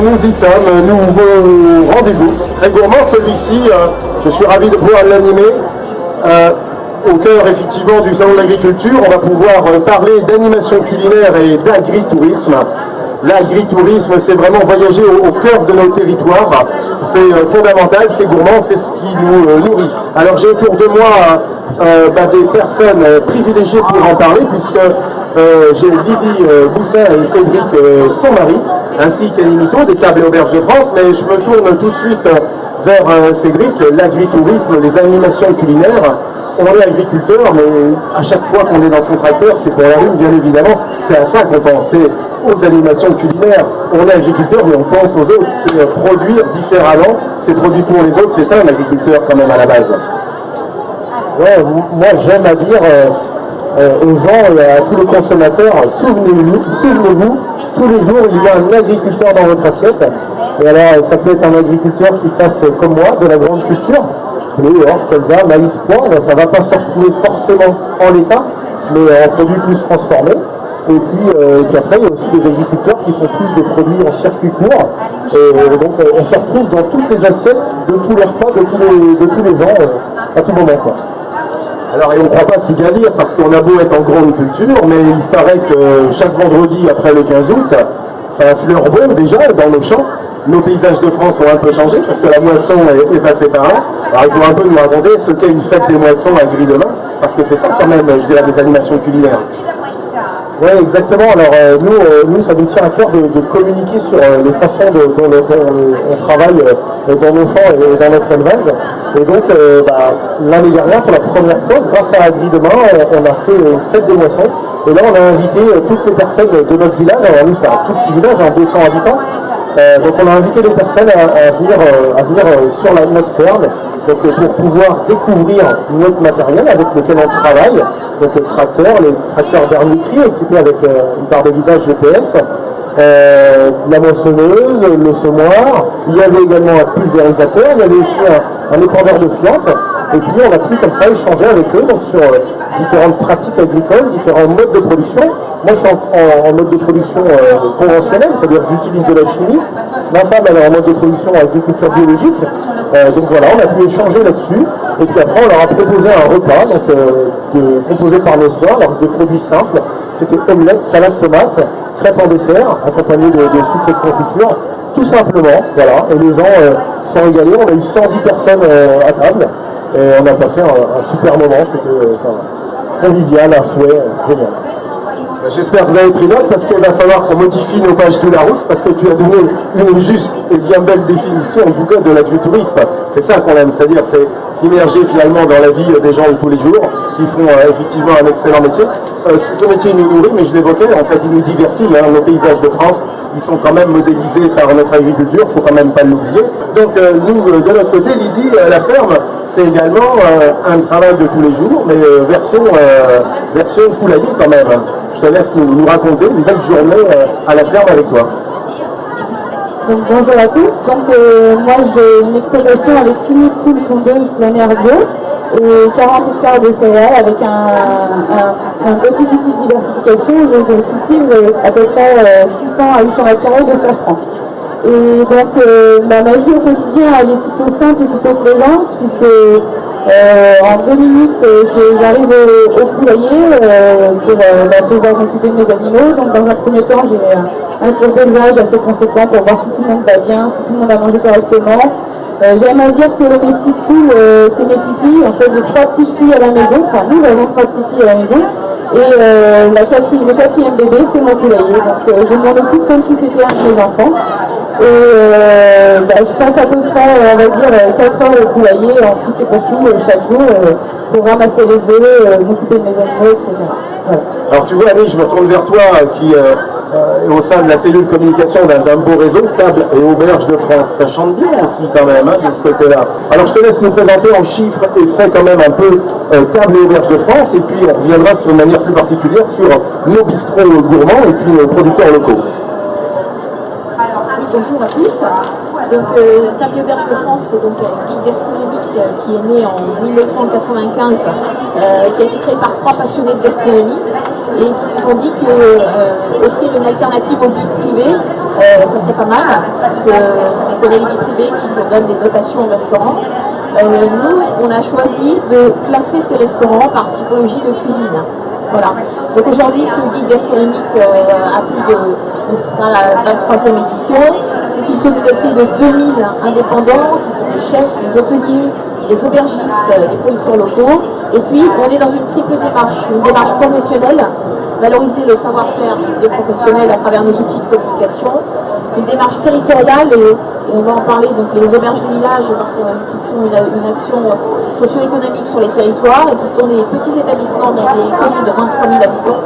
nous y sommes, nouveau rendez-vous, très gourmand celui-ci, je suis ravi de pouvoir l'animer. Au cœur effectivement du salon de l'agriculture, on va pouvoir parler d'animation culinaire et d'agritourisme. L'agritourisme, c'est vraiment voyager au cœur de nos territoires, c'est fondamental, c'est gourmand, c'est ce qui nous nourrit. Alors j'ai autour de moi des personnes privilégiées pour en parler, puisque j'ai Lydie Boussin et Cédric, son mari, ainsi qu'Annie Mito, des Tables et Auberges de France, mais je me tourne tout de suite vers Cédric, l'agritourisme, les animations culinaires. On est agriculteur, mais à chaque fois qu'on est dans son tracteur, c'est pour la rue, bien évidemment, c'est à ça qu'on pense, c'est aux animations culinaires. On est agriculteur, mais on pense aux autres, c'est produire différemment, c'est produire pour les autres, c'est ça un agriculteur quand même à la base. Ouais, moi j'aime à dire aux gens et à tous les consommateurs, souvenez-vous, tous les jours il y a un agriculteur dans votre assiette. Et alors ça peut être un agriculteur qui fasse comme moi, de la grande culture, blé, orge, colza, maïs, poivre, ça ne va pas se retrouver forcément en l'état, mais en produits plus transformés. Et puis après, il y a aussi des agriculteurs qui font plus des produits en circuit court. Et donc on se retrouve dans toutes les assiettes de tous les repas, de tous les gens, à tout moment, quoi. Alors, et on ne croit pas si bien dire, parce qu'on a beau être en grande culture, mais il paraît que chaque vendredi après le 15 août, ça fleure bon déjà dans nos champs. Nos paysages de France ont un peu changé, parce que la moisson est passée par là. Alors il faut un peu nous raconter ce qu'est une fête des moissons à Gris-de-Main, parce que c'est ça quand même, je dirais, des animations culinaires. Oui, exactement. Alors nous, ça nous tient à cœur de communiquer sur les façons dont on travaille dans nos champs et dans notre élevage. Et donc, l'année dernière, pour la première fois, grâce à Gris-de-Main, on a fait une fête des moissons. Et là, on a invité toutes les personnes de notre village. Alors nous, c'est un tout petit village, 200 habitants. Donc on a invité les personnes à venir sur notre ferme, donc, pour pouvoir découvrir notre matériel avec lequel on travaille, donc les tracteurs d'Ernutri équipés avec une barre de guidage GPS, la moissonneuse, le semoir, il y avait également un pulvérisateur, il y avait aussi un épandeur de fientes, et puis on a pu comme ça échanger avec eux donc, sur différentes pratiques agricoles, différents modes de production. Moi je suis en mode de production conventionnel, c'est-à-dire que j'utilise de la chimie. Ma femme elle est en mode de production agriculture biologique. Donc voilà, on a pu échanger là-dessus. Et puis après on leur a proposé un repas, donc composé par nos soins, alors des produits simples. C'était omelette, salade tomate, crêpes en dessert, accompagné de sucre et de confiture. Tout simplement, voilà. Et les gens sont régalés, on a eu 110 personnes à table. Et on a passé un super moment, c'était convivial, un souhait, génial. J'espère que vous avez pris note, parce qu'il va falloir qu'on modifie nos pages du Larousse, parce que tu as donné une juste et bien belle définition du code de l'agritourisme. C'est ça qu'on aime, c'est-à-dire c'est s'immerger finalement dans la vie des gens de tous les jours, qui font effectivement un excellent métier. Ce métier nous nourrit, mais je l'évoquais, en fait il nous divertit, nos paysages de France, ils sont quand même modélisés par notre agriculture, il ne faut quand même pas l'oublier. Donc nous, de notre côté, Lydie, la ferme, c'est également un travail de tous les jours, mais version poulailler quand même. Je te laisse nous raconter une belle journée à la ferme avec toi. Donc, bonjour à tous. Donc, moi j'ai une exploitation avec 6000 poules pondeuses plein air bio et 40 hectares de céréales avec un petit outil de diversification. Je cultive à peu près 600 à 800 mètres carrés de safran. Et donc ma vie au quotidien elle est plutôt simple et plutôt plaisante puisque en 2 minutes j'arrive au poulailler pour pouvoir m'occuper de mes animaux. Donc dans un premier temps j'ai un tour d'élevage assez conséquent pour voir si tout le monde va bien, si tout le monde a mangé correctement. J'aime à dire que mes petites poules c'est mes filles. En fait j'ai 3 petites filles à la maison, enfin nous avons 3 petites filles à la maison. Et le quatrième bébé c'est mon poulailler. Donc je m'en occupe comme si c'était un de mes enfants. Et je passe à peu près, on va dire, 4 heures au poulailler en tout et pour tout chaque jour pour ramasser les œufs, m'occuper de mes animaux, etc. Voilà. Alors tu vois Annie, je me tourne vers toi qui est au sein de la cellule communication d'un beau réseau, Tables et Auberges de France. Ça chante bien aussi quand même de ce côté-là. Alors je te laisse nous présenter en chiffres et faits quand même un peu Tables et Auberges de France et puis on reviendra de manière plus particulière sur nos bistrots gourmands et puis nos producteurs locaux. Bonjour à tous. Donc, Tables et Auberges de France, c'est donc une grille gastronomique qui est née en 1995, qui a été créée par 3 passionnés de gastronomie et qui se sont dit que offrir une alternative au guide privé, ça serait pas mal, parce qu'on connaît les vies privées qui donnent des dotations au restaurant. Nous, on a choisi de classer ces restaurants par typologie de cuisine. Voilà. Donc aujourd'hui, ce guide gastronomique a plus de, donc c'est la 23e édition. C'est une communauté de 2000 indépendants qui sont des chefs, des hôteliers, des aubergistes, des producteurs locaux. Et puis, on est dans une triple démarche. Une démarche professionnelle, valoriser le savoir-faire des professionnels à travers nos outils de communication. Une démarche territoriale, et on va en parler, donc les auberges de village, parce qu'ils sont une action socio-économique sur les territoires et qui sont des petits établissements dans des communes de 23 000 habitants.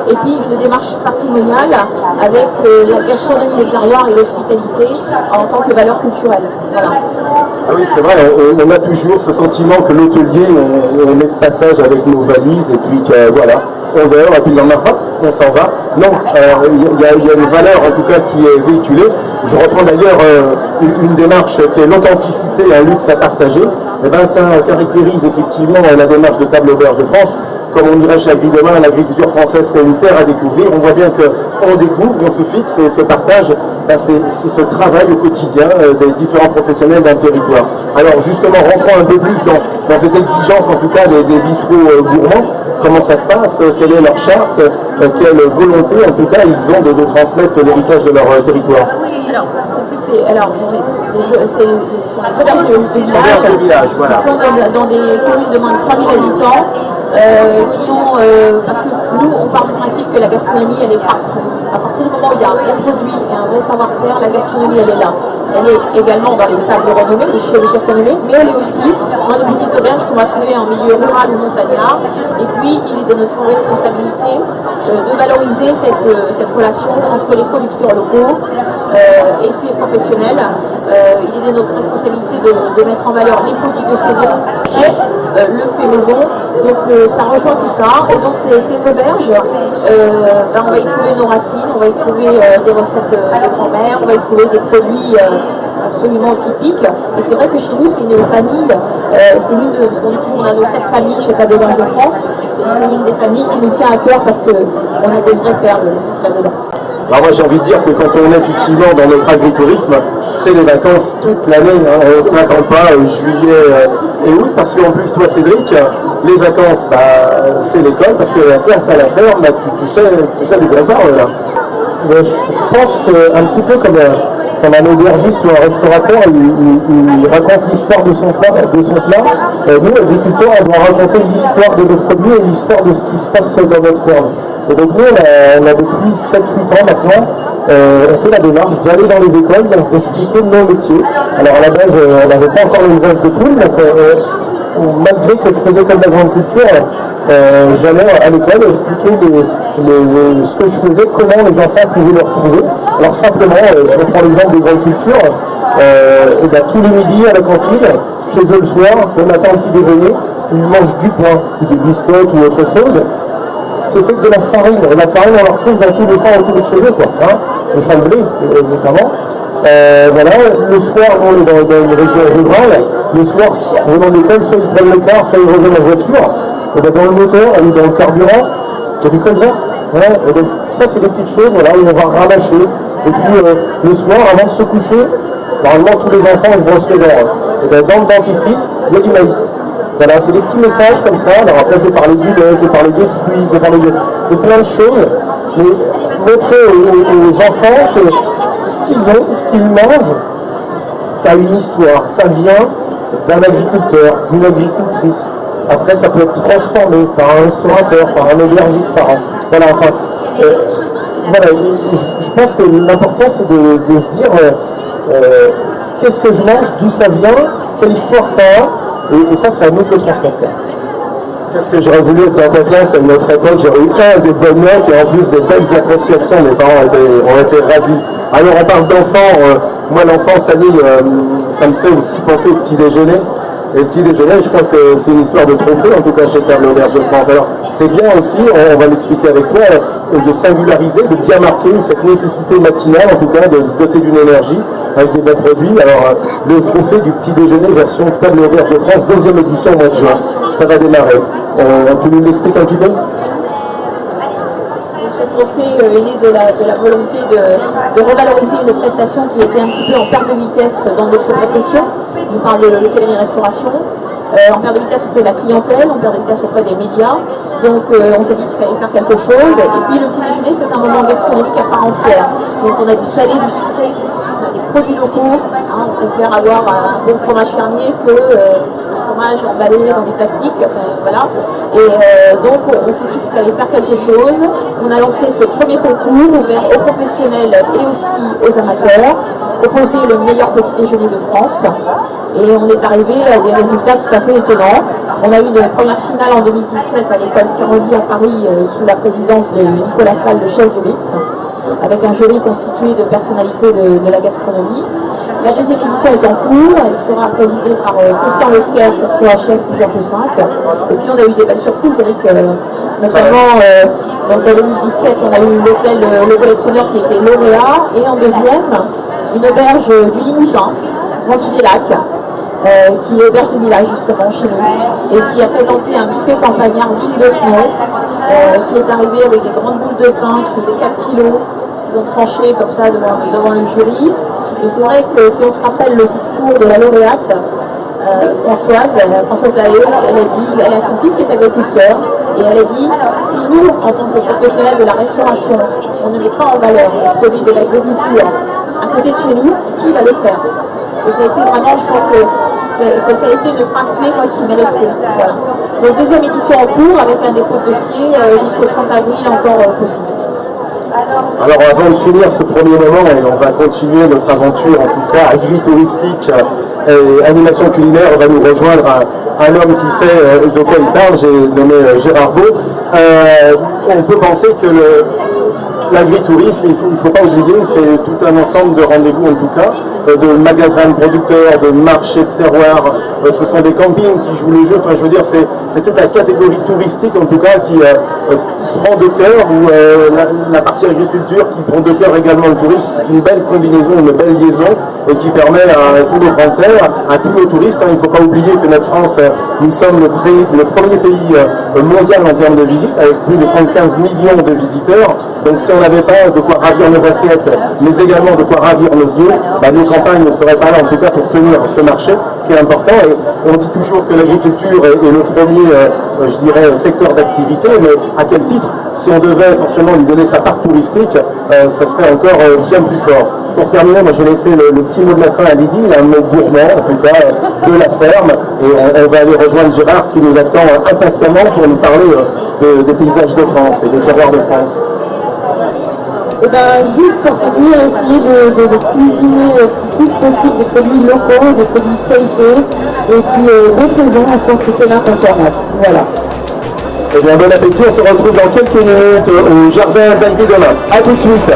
Et puis une démarche patrimoniale avec la gastronomie des terroirs et l'hospitalité en tant que valeur culturelle. Voilà. Ah oui, c'est vrai, on a toujours ce sentiment que l'hôtelier, on est de passage avec nos valises et puis que voilà, on dort et puis il n'en a pas, on s'en va. Non, il y a une valeur en tout cas qui est véhiculée. Je reprends d'ailleurs une démarche qui est l'authenticité, un luxe à partager. Et bien ça caractérise effectivement la démarche de Table Auberge de France. Comme on dirait chaque vie demain, l'agriculture française c'est une terre à découvrir. On voit bien qu'on découvre, on se fixe et se partage. Ben, c'est ce travail au quotidien des différents professionnels d'un territoire. Alors justement, rentrons un peu plus dans cette exigence en tout cas des bistrots gourmands. Comment ça se passe, quelle est leur charte, quelle volonté en tout cas ils ont de transmettre l'héritage de leur territoire. Alors, c'est les auberges de village, voilà. Qui sont dans des communes de moins de 3000 habitants, qui ont, parce que nous on part du principe que la gastronomie elle est partout. À partir du moment où il y a un bon produit et un vrai savoir-faire, la gastronomie elle est là. Elle est également dans les tables renommées, chez les chefs renommés, mais elle est aussi dans les petites auberges qu'on va trouver en milieu rural ou montagnard. Et puis, il est de notre responsabilité de valoriser cette relation entre les producteurs locaux et ces professionnels. Il est de notre responsabilité de mettre en valeur les produits de saison et le fait maison. Donc, ça rejoint tout ça. Et donc, ces auberges, on va y trouver nos racines, on va y trouver des recettes de grand-mère, on va y trouver des produits absolument typiques. Et c'est vrai que chez nous, c'est une famille, c'est l'une de, parce qu'on dit toujours on a nos 7 familles chez Table Auberge de France, c'est l'une des familles qui nous tient à cœur parce qu'on a des vraies perles là-dedans. Alors moi j'ai envie de dire que quand on est effectivement dans notre agritourisme, c'est les vacances toute l'année, hein. On n'attend pas juillet et août, parce qu'en plus toi Cédric, les vacances c'est l'école, parce que la classe à la ferme, tu sais de quoi on parle là. Je pense qu'un petit peu comme un aubergiste ou un restaurateur, il raconte l'histoire de son plat. Nous, agriculteurs, on doit raconter l'histoire de nos produits et l'histoire de ce qui se passe dans notre ferme. Et donc nous, on a depuis 7-8 ans maintenant, on fait la démarche d'aller dans les écoles, d'expliquer nos métiers. Alors à la base, on n'avait pas encore une vache de poule, donc malgré que je faisais comme la grande culture, j'allais à l'école expliquer ce que je faisais, comment les enfants pouvaient le retrouver. Alors simplement, je reprends l'exemple des grandes cultures, tous les midis à la cantine, chez eux le soir, le matin au petit déjeuner, ils mangent du pain, des biscottes ou autre chose. C'est fait de la farine. Et la farine, on la retrouve dans tous les champs autour de chez eux, quoi. Hein, le champ de blé, notamment. Voilà, le soir, on est dans une région rurale. Le soir, venant de l'école, soit ils prennent le car, soit ils reviennent en voiture. Et bien, dans le moteur, ou dans le carburant, il y a du comme ça. Voilà. Et donc, ça, c'est des petites choses, voilà, où on va rabâcher. Et puis, le soir, avant de se coucher, normalement, tous les enfants, ils se brossent les dents. Et bien, dans le dentifrice, il y a du maïs. Voilà, c'est des petits messages comme ça. Alors après, je vais parler du lait, je vais parler des fruits, je vais parler de plein de choses. Mais montrer aux enfants que ce qu'ils ont, ce qu'ils mangent, ça a une histoire. Ça vient d'un agriculteur, d'une agricultrice. Après, ça peut être transformé par un restaurateur, par un aubergiste, voilà, enfin... voilà, je pense que l'important, c'est de se dire qu'est-ce que je mange, d'où ça vient, quelle histoire ça a. Et ça, c'est à nous de le transmettre. Qu'est-ce que j'aurais voulu être dans ta classe à notre époque? J'aurais eu des bonnes notes et en plus des belles appréciations. Mes parents ont été ravis. Alors on parle d'enfants. Moi, l'enfant, ça me fait aussi penser au petit déjeuner. Et le petit déjeuner, je crois que c'est une histoire de trophée, en tout cas chez Table Auberge de France. Alors, c'est bien aussi, on va l'expliquer avec toi, de singulariser, de bien marquer cette nécessité matinale, en tout cas, de se doter d'une énergie avec des bons produits. Alors, le trophée du petit déjeuner version Table Auberge de France, 2e édition au mois de juin. Ça va démarrer. On peut nous l'expliquer un petit peu? Ce Cet trophée est né de la volonté de revaloriser une prestation qui était un petit peu en perte de vitesse dans notre profession. Je parle de l'hôtellerie-restauration. En perte de vitesse auprès de la clientèle, en perte de vitesse auprès des médias. Donc on s'est dit qu'il fallait faire quelque chose. Et puis le petit déjeuner, c'est un moment gastronomique à part entière. Donc on a du salé, du sucré, des produits locaux. On préfère avoir un bon fromage fermier que fromage emballé dans du plastique, voilà. Et donc on s'est dit qu'il fallait faire quelque chose. On a lancé ce premier concours ouvert aux professionnels et aussi aux amateurs, proposer le meilleur petit déjeuner de France. Et on est arrivé à des résultats tout à fait étonnants. On a eu une première finale en 2017 à l'école Ferrandi à Paris sous la présidence de Nicolas Salle, le chef de Ritz, avec un jury constitué de personnalités de la gastronomie. La deuxième édition est en cours, elle sera présidée par Christian Lesquer, cette fois chef du Georges V. Et puis on a eu des belles surprises, Eric, notamment en 2017, on a eu l'hôtel Le Collectionneur qui était lauréat, et en deuxième, une auberge du Limousin, Ventilly-Lac, qui est auberge du village justement chez nous, et qui a présenté un buffet campagnard digne de ce nom, qui est arrivé avec des grandes boules de pain qui faisaient 4 kilos, qu'ils ont tranché comme ça devant le jury. Et c'est vrai que si on se rappelle le discours de la lauréate, Françoise Lahey, elle a son fils qui est agriculteur, et elle a dit, si nous, en tant que professionnels de la restauration, on ne met pas en valeur celui de l'agriculture à côté de chez nous, qui va le faire? Et ça a été vraiment, je pense que ça a été une phrase clé moi, qui m'est restée. Voilà. Donc deuxième édition en cours avec un dépôt de dossier jusqu'au 30 avril encore possible. Alors avant de finir ce premier moment, et on va continuer notre aventure, en tout cas agri-touristique et animation culinaire, on va nous rejoindre un homme qui sait de quoi il parle, j'ai nommé Gérard Beau. On peut penser que l'agritourisme, il ne faut pas oublier, c'est tout un ensemble de rendez-vous en tout cas, de magasins de producteurs, de marchés de terroir, ce sont des campings qui jouent le jeu, enfin je veux dire c'est toute la catégorie touristique en tout cas qui prend de cœur, ou la partie agriculture qui prend de cœur également le tourisme. C'est une belle combinaison, une belle liaison, et qui permet à tous les Français, à tous nos touristes, il ne faut pas oublier que notre France, nous sommes le premier pays mondial en termes de visites, avec plus de 75 millions de visiteurs. Donc si on n'avait pas de quoi ravir nos assiettes, mais également de quoi ravir nos yeux, nos campagnes ne seraient pas là en tout cas pour tenir ce marché qui est important. Et on dit toujours que l'agriculture est le premier, je dirais, secteur d'activité, mais à quel titre? Si on devait forcément lui donner sa part touristique, ça serait encore bien plus fort. Pour terminer, moi je vais laisser le petit mot de la fin à Lydie, un mot gourmand en tout cas de la ferme, et on va aller rejoindre Gérard qui nous attend impatiemment pour nous parler des paysages de France et des terroirs de France. Et juste pour finir, essayer de cuisiner le plus possible des produits locaux, des produits qualité, et puis de saison, je pense que c'est l'incontournable. Voilà. Eh bien, bon appétit, on se retrouve dans quelques minutes au jardin d'Albi demain. A tout de suite.